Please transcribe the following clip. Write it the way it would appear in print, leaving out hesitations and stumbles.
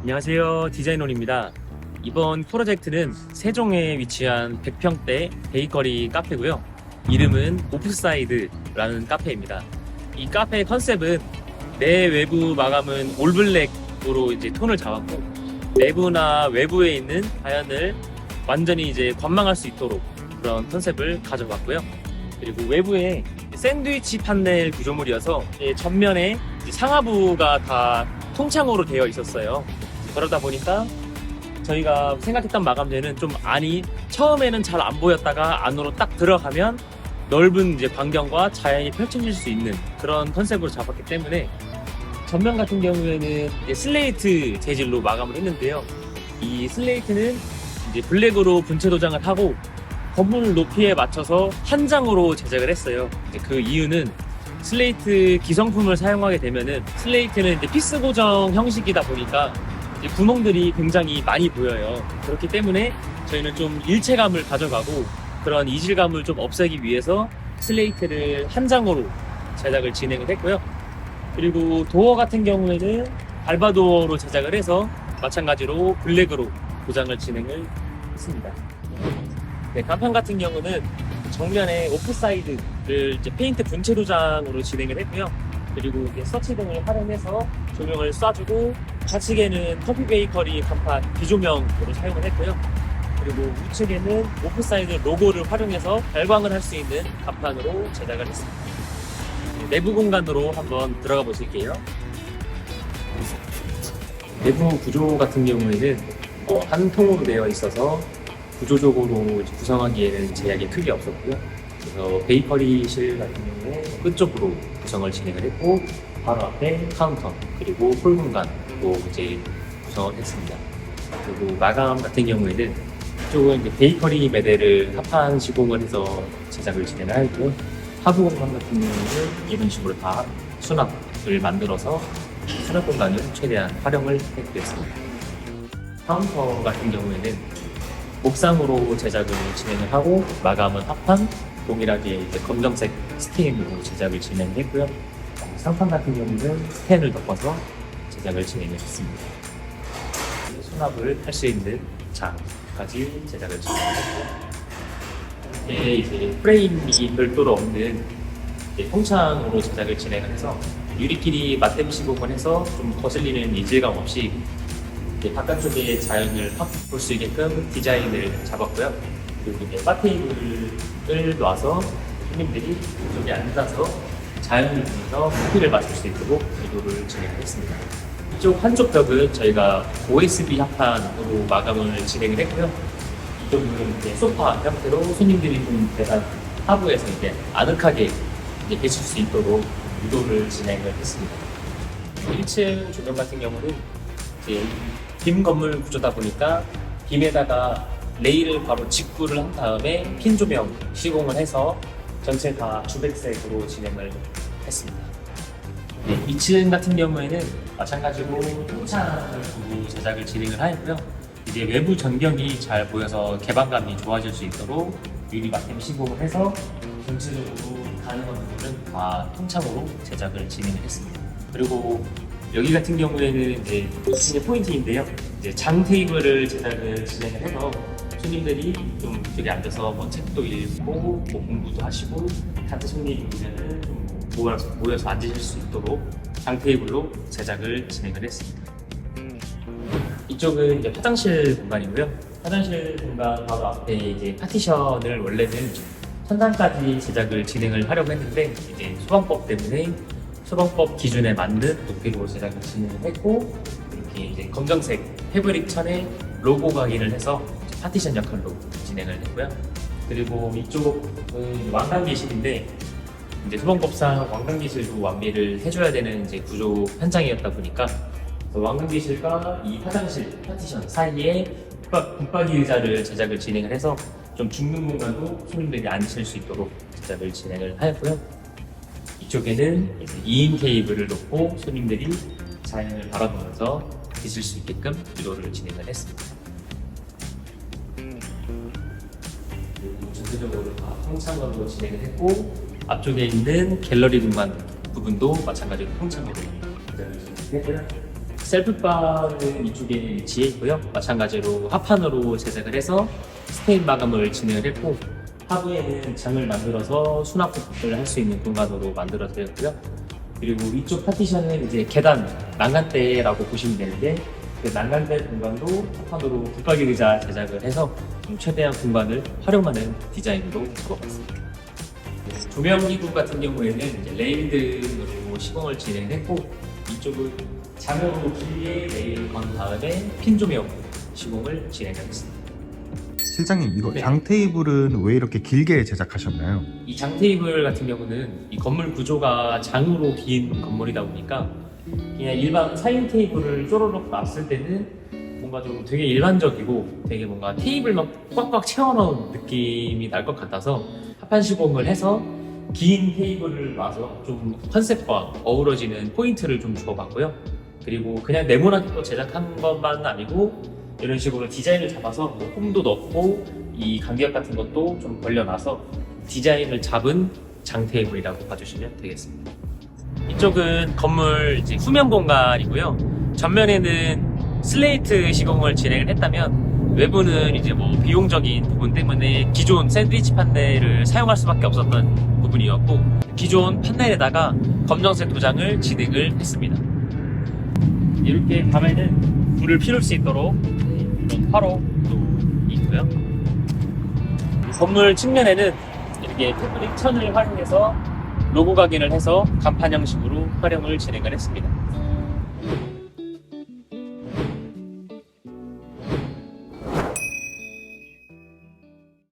안녕하세요, 디자이너입니다. 이번 프로젝트는 세종에 위치한 100평대 베이커리 카페고요. 이름은 오프사이드라는 카페입니다. 이 카페의 컨셉은 내 외부 마감은 올블랙으로 이제 톤을 잡았고, 내부나 외부에 있는 자연을 완전히 이제 관망할 수 있도록 그런 컨셉을 가져봤고요. 그리고 외부에 샌드위치 판넬 구조물이어서 전면에 상하부가 다 통창으로 되어 있었어요. 그러다 보니까 저희가 생각했던 마감재는 좀 안이 처음에는 잘 안 보였다가 안으로 딱 들어가면 넓은 이제 광경과 자연이 펼쳐질 수 있는 그런 컨셉으로 잡았기 때문에 전면 같은 경우에는 이제 슬레이트 재질로 마감을 했는데요. 이 슬레이트는 이제 블랙으로 분체 도장을 하고 건물 높이에 맞춰서 한 장으로 제작을 했어요. 그 이유는 슬레이트 기성품을 사용하게 되면은 슬레이트는 이제 피스 고정 형식이다 보니까 구멍들이 굉장히 많이 보여요. 그렇기 때문에 저희는 좀 일체감을 가져가고 그런 이질감을 좀 없애기 위해서 슬레이트를 한 장으로 제작을 진행을 했고요. 그리고 도어 같은 경우에는 알바도어로 제작을 해서 마찬가지로 블랙으로 도장을 진행을 했습니다. 네, 간판 같은 경우는 정면에 오프사이드를 이제 페인트 분체 도장으로 진행을 했고요. 그리고 이제 서치등을 활용해서 조명을 쏴주고 좌측에는 커피 베이커리 간판 비조명으로 사용을 했고요. 그리고 우측에는 오프사이드 로고를 활용해서 발광을 할 수 있는 간판으로 제작을 했습니다. 내부 공간으로 한번 들어가 보실게요. 내부 구조 같은 경우에는 한 통으로 되어 있어서 구조적으로 구성하기에는 제약이 크게 없었고요. 그래서 베이커리실 같은 경우에 끝쪽으로 구성을 진행을 했고 바로 앞에 카운터 그리고 홀 공간도 이제 구성을 했습니다. 그리고 마감 같은 경우에는 이쪽은 이제 베이커리 매대를 합판 시공을 해서 제작을 진행을 하였고요. 하부 공간 같은 경우는 이런 식으로 다 수납을 만들어서 수납 공간을 최대한 활용을 해드렸습니다. 카운터 같은 경우에는 목상으로 제작을 진행을 하고 마감은 합판 동일하게 이제 검정색 스테인으로 제작을 진행했고요. 상판 같은 경우는 스텐을 덮어서 제작을 진행했습니다. 수납을 할 수 있는 장까지 제작을 진행했고, 이게 이제 프레임이 별도로 없는 통창으로 제작을 진행을 해서 유리끼리 맞댐 시공을 해서 좀 거슬리는 이질감 없이 바깥쪽에 자연을 확 볼 수 있게끔 디자인을 잡았고요. 그리고 이제 바 테이블을 놔서 손님들이 이쪽에 앉아서 자연을 보면서 커피를 마실 수 있도록 의도를 진행했습니다. 이쪽 한쪽 벽은 저희가 OSB 합판으로 마감을 진행을 했고요. 이쪽은 이제 소파 형태로 손님들이 좀 대단 하부에서 이제 아늑하게 이제 계실 수 있도록 의도를 진행을 했습니다. 1층 조명 같은 경우는 이제 빔 건물 구조다 보니까 빔에다가 레일을 바로 직구를 한 다음에 핀 조명 시공을 해서 전체 다 주백색으로 진행을 했습니다. 네, 2층 같은 경우에는 마찬가지로 통창을 두고 제작을 진행을 하였고요. 이제 외부 전경이 잘 보여서 개방감이 좋아질 수 있도록 유리 마템 시공을 해서 전체적으로 가능한 부분은 다 통창으로 제작을 진행을 했습니다. 그리고 여기 같은 경우에는 이제 시즌의 포인트인데요. 이제 장 테이블을 제작을 진행을 해서 손님들이 좀 저기 앉아서 뭐 책도 읽고 뭐 공부도 하시고 같은 손님이 오면은 좀 모여서 앉으실 수 있도록 장 테이블로 제작을 진행을 했습니다. 이쪽은 이제 화장실 공간이고요. 화장실 공간 바로 앞에 이제 파티션을 원래는 천장까지 제작을 진행을 하려고 했는데 이제 소방법 때문에 소방법 기준에 맞는 높이로 제작을 진행을 했고 이렇게 이제 검정색 패브릭 천에 로고 각인을 해서 파티션 역할로 진행을 했고요. 그리고 이쪽은 왕관계실인데 이제 소방법상 왕관계실도 완비를 해줘야 되는 이제 구조 현장이었다 보니까 왕관계실과 이 화장실 파티션 사이에 붙박이 의자를 제작을 진행을 해서 좀 죽는 공간도 손님들이 앉으실 수 있도록 제작을 진행을 하였고요. 이쪽에는 2인 테이블을 놓고 손님들이 자연을 바라보면서 있을 수 있게끔 유도를 진행을 했습니다. 전체적으로 다 통창으로 진행을 했고 앞쪽에 있는 갤러리 공간 부분도 마찬가지로 통창으로 진행을 했고요. 셀프바는 이쪽에 위치해 있고요. 마찬가지로 합판으로 제작을 해서 스테인 마감을 진행을 했고, 하부에는 장을 만들어서 수납을 할 수 있는 공간으로 만들어드렸고요. 그리고 이쪽 파티션은 이제 계단, 난간대라고 보시면 되는데, 그 난간대 공간도 합판으로 붙박이 의자 제작을 해서 좀 최대한 공간을 활용하는 디자인으로 주어봤습니다. 조명기구 같은 경우에는 이제 레일등으로 시공을 진행했고, 이쪽은 장으로 길게 레일을 건 다음에 핀 조명 시공을 진행하겠습니다. 실장님, 이거 네. 장 테이블은 왜 이렇게 길게 제작하셨나요? 이 장 테이블 같은 경우는 이 건물 구조가 장으로 긴 건물이다 보니까 그냥 일반 4인 테이블을 쪼르륵 놨을 때는 뭔가 좀 되게 일반적이고 되게 뭔가 테이블만 꽉꽉 채워넣은 느낌이 날 것 같아서 합판 시공을 해서 긴 테이블을 놔서 좀 컨셉과 어우러지는 포인트를 좀 주어봤고요. 그리고 그냥 네모나게 또 제작한 것만은 아니고 이런 식으로 디자인을 잡아서 뭐 홈도 넣고 이 간격 같은 것도 좀 벌려놔서 디자인을 잡은 장 테이블이라고 봐주시면 되겠습니다. 이쪽은 건물 이제 후면 공간이고요. 전면에는 슬레이트 시공을 진행을 했다면 외부는 이제 뭐 비용적인 부분 때문에 기존 샌드위치 판넬을 사용할 수밖에 없었던 부분이었고, 기존 판넬에다가 검정색 도장을 진행을 했습니다. 이렇게 밤에는 불을 피울 수 있도록 이런 화로도 있고요. 건물 측면에는 이렇게 패브릭 천을 활용해서 로고 각인을 해서 간판 형식으로 활용을 진행을 했습니다.